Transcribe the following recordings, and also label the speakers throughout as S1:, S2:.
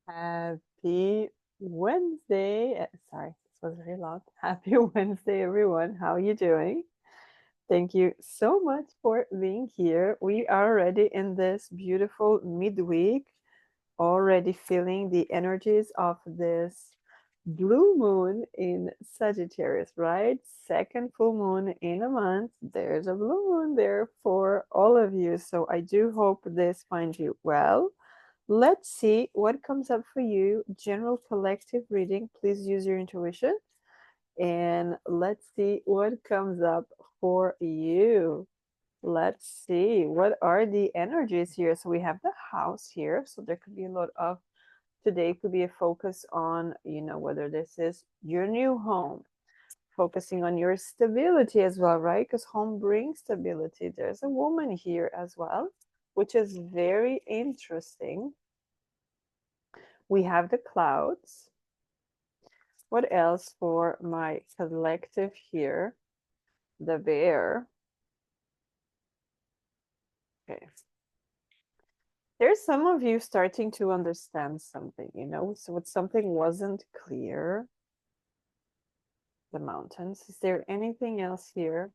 S1: Happy Wednesday. Sorry, this was very loud. Happy Wednesday, everyone. How are you doing? Thank you so much for being here. We are already in this beautiful midweek, already feeling the energies of this blue moon in Sagittarius, right? Second full moon in a month. There's a blue moon there for all of you. So I do hope this finds you well. Let's see what comes up for you. General collective reading. Please use your intuition. And let's see what comes up for you. Let's see. What are the energies here? So we have the house here. So there could be a lot of, today could be a focus on, whether this is your new home, focusing on your stability as well, right? Because home brings stability. There's a woman here as well, which is very interesting. We have the clouds. What else for my collective here? The bear. Okay. There's some of you starting to understand something, So what something wasn't clear. The mountains. Is there anything else here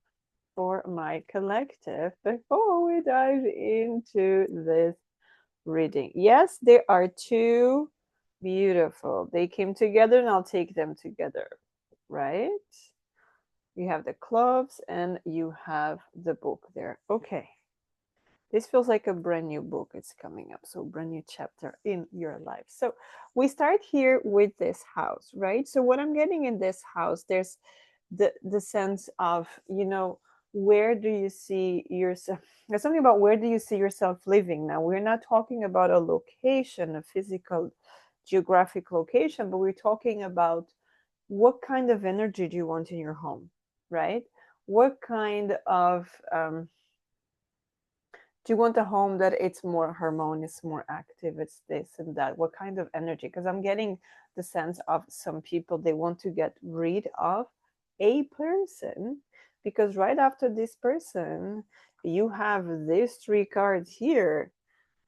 S1: for my collective before we dive into this reading? Yes, there are two. Beautiful. They came together and I'll take them together, right? You have the clubs and you have the book there. Okay. This feels like a brand new book. It's coming up. So, brand new chapter in your life. So, we start here with this house, right? So, what I'm getting in this house, there's the sense of, where do you see yourself? There's something about where do you see yourself living now? We're not talking about a location, a physical, geographic location, but we're talking about what kind of energy do you want in your home, right? What kind of do you want a home that it's more harmonious, more active, it's this and that? What kind of energy? Because I'm getting the sense of some people, they want to get rid of a person, because right after this person, you have these three cards here,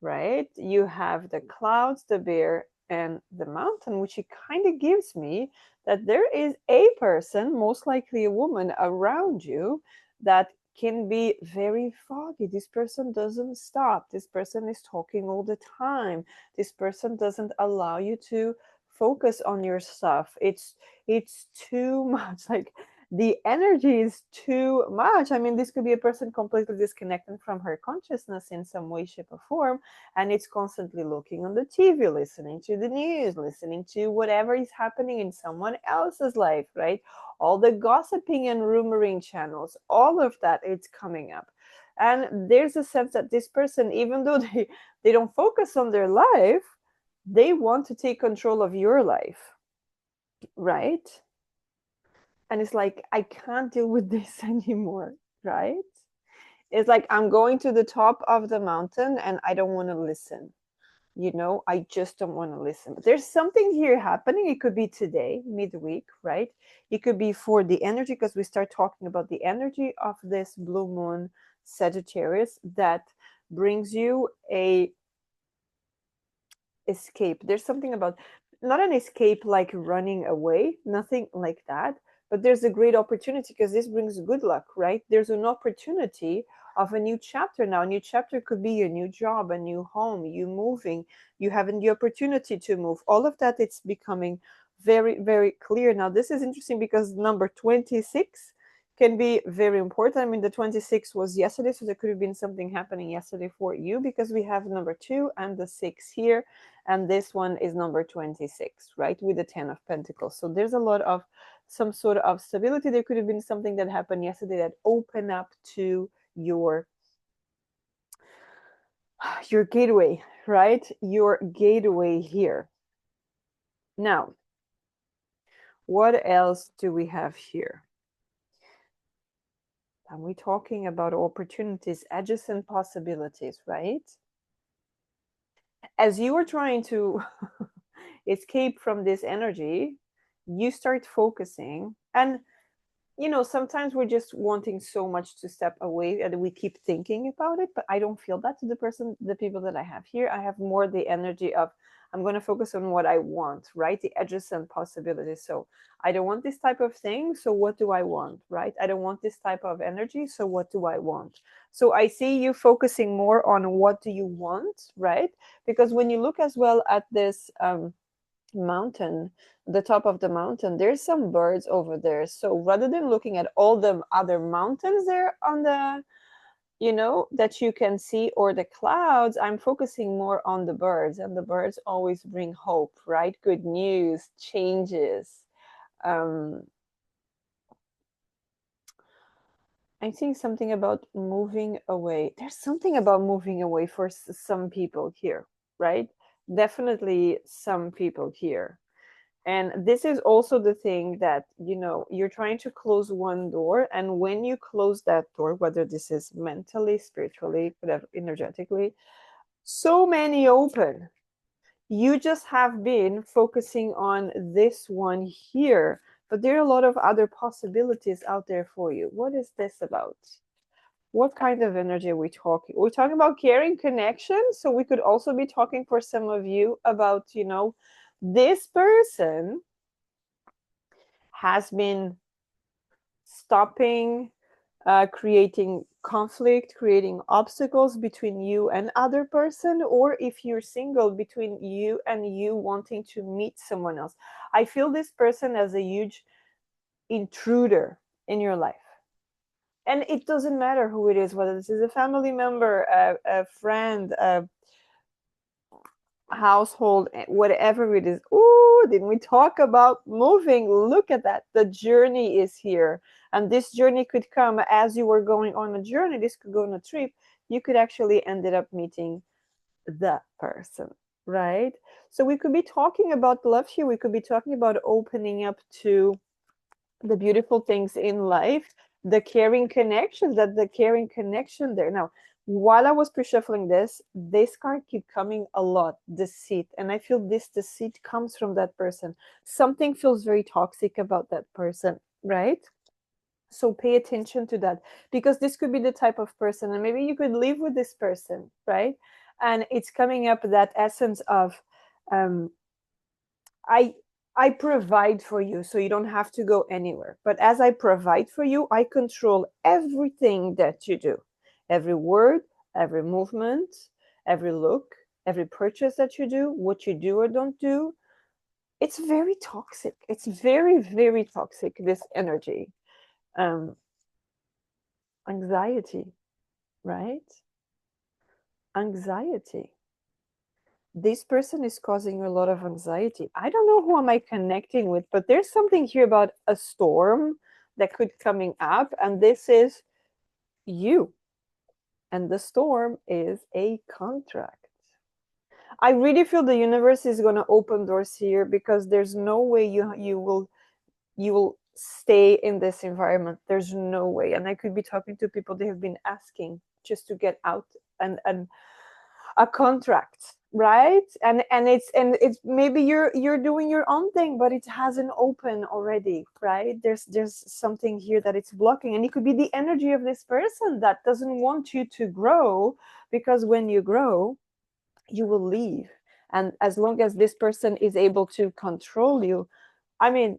S1: right? You have the clouds, the bear, and the mountain, which it kind of gives me that there is a person, most likely a woman, around you that can be very foggy. This person doesn't stop. This person is talking all the time. This person doesn't allow you to focus on your stuff. It's too much. Like the energy is too much. I mean, this could be a person completely disconnected from her consciousness in some way, shape, or form, and it's constantly looking on the TV, listening to the news, listening to whatever is happening in someone else's life, right? All the gossiping and rumoring channels, all of that, it's coming up. And there's a sense that this person, even though they don't focus on their life, they want to take control of your life, right? And it's like, I can't deal with this anymore, right? It's like I'm going to the top of the mountain and I don't want to listen. I just don't want to listen. But there's something here happening. It could be today, midweek, right? It could be for the energy, because we start talking about the energy of this blue moon Sagittarius that brings you a escape. There's something about, not an escape like running away, nothing like that, but there's a great opportunity, because this brings good luck, right? There's an opportunity of a new chapter now. A new chapter could be a new job, a new home, you moving, you having the opportunity to move. All of that, it's becoming very, very clear now. This is interesting because number 26 can be very important. I mean, the 26 was yesterday, so there could have been something happening yesterday for you, because we have number 2 and the 6 here, and this one is number 26, right, with the 10 of Pentacles. So there's a lot of some sort of stability. There could have been something that happened yesterday that opened up to your gateway, right? Your gateway here. Now, what else do we have here? And we're talking about opportunities, adjacent possibilities, right? As you are trying to escape from this energy, you start focusing. And sometimes we're just wanting so much to step away and we keep thinking about it, but I don't feel that to the people that I have here. I have more the energy of I'm going to focus on what I want, right? The edges and possibilities. So I don't want this type of thing. So what do I want, right? I don't want this type of energy. So what do I want? So I see you focusing more on what do you want, right? Because when you look as well at this, mountain, the top of the mountain, there's some birds over there. So rather than looking at all the other mountains there on the, that you can see, or the clouds, I'm focusing more on the birds, and the birds always bring hope, right? Good news, changes. um I think something about moving away. There's something about moving away for some people here, right? Definitely some people here. And this is also the thing that, you're trying to close one door. And when you close that door, whether this is mentally, spiritually, whatever, energetically, so many open. You just have been focusing on this one here, but there are a lot of other possibilities out there for you. What is this about? What kind of energy are we talking? We're talking about caring connection. So we could also be talking for some of you about, this person has been stopping, creating conflict, creating obstacles between you and other person, or if you're single, between you and you wanting to meet someone else. I feel this person as a huge intruder in your life. And it doesn't matter who it is, whether this is a family member, a friend, a household, whatever it is. Ooh, didn't we talk about moving? Look at that. The journey is here. And this journey could come as you were going on a journey. This could go on a trip. You could actually ended up meeting the person, right? So we could be talking about love here. We could be talking about opening up to the beautiful things in life, the caring connections, that the caring connection there. Now, while I was pre-shuffling this card keep coming a lot, deceit. And I feel this deceit comes from that person. Something feels very toxic about that person, right? So pay attention to that, because this could be the type of person, and maybe you could live with this person, right? And it's coming up that essence of, um, I I provide for you so you don't have to go anywhere. But as I provide for you, I control everything that you do. Every word, every movement, every look, every purchase that you do, what you do or don't do. It's very toxic. It's very, very toxic, this energy. Um, Anxiety, right? Anxiety. This person is causing you a lot of anxiety. I don't know who am I connecting with, but there's something here about a storm that could coming up, and this is you. And the storm is a contract. I really feel the universe is going to open doors here, because there's no way you will stay in this environment. There's no way. And I could be talking to people, they have been asking just to get out, and a contract, right? And it's maybe you're doing your own thing, but it hasn't opened already, right? There's something here that it's blocking, and it could be the energy of this person that doesn't want you to grow, because when you grow, you will leave. And as long as this person is able to control you, I mean,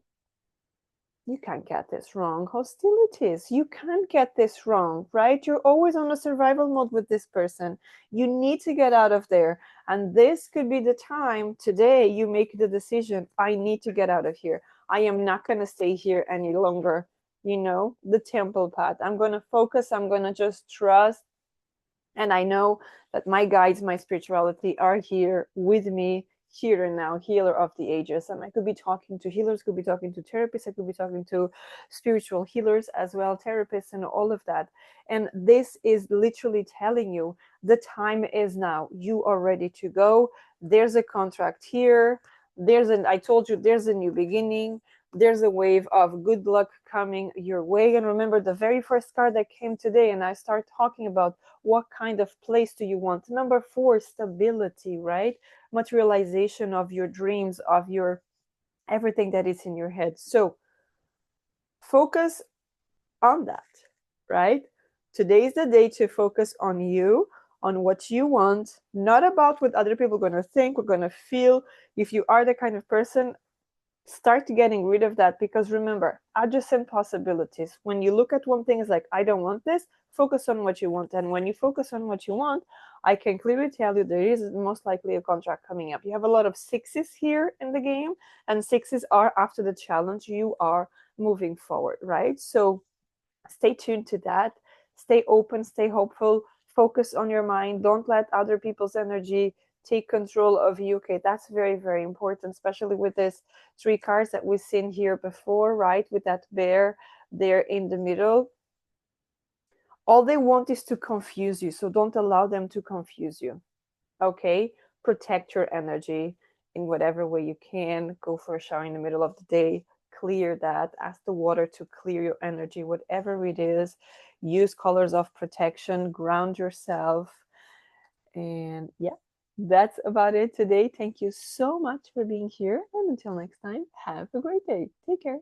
S1: you can't get this wrong. Hostilities, you can't get this wrong, right? You're always on a survival mode with this person. You need to get out of there. And this could be the time today you make the decision, I need to get out of here. I am not going to stay here any longer. The temple path. I'm going to focus. I'm going to just trust, and I know that my guides, my spirituality are here with me, here and now, healer of the ages. And I could be talking to healers, could be talking to therapists, I could be talking to spiritual healers as well, therapists, and all of that. And this is literally telling you the time is now. You are ready to go. There's a contract here. I told you, there's a new beginning. There's a wave of good luck coming your way. And remember the very first card that came today, and I start talking about what kind of place do you want. Number 4, stability, right? Materialization of your dreams, of your everything that is in your head. So focus on that, right? Today is the day to focus on you, on what you want, not about what other people are going to think, we're going to feel. If you are the kind of person, start getting rid of that, because remember, adjacent possibilities. When you look at one thing, it's like, I don't want this, focus on what you want. And when you focus on what you want, I can clearly tell you there is most likely a contract coming up. You have a lot of sixes here in the game, and sixes are after the challenge, you are moving forward, right? So stay tuned to that. Stay open, stay hopeful, focus on your mind. Don't let other people's energy take control of you. Okay, that's very, very important, especially with this three cards that we've seen here before, right? With that bear there in the middle. All they want is to confuse you, so don't allow them to confuse you. Okay, protect your energy in whatever way you can. Go for a shower in the middle of the day, clear that, ask the water to clear your energy, whatever it is. Use colors of protection, ground yourself. And yeah, that's about it today. Thank you so much for being here, and until next time, have a great day. Take care.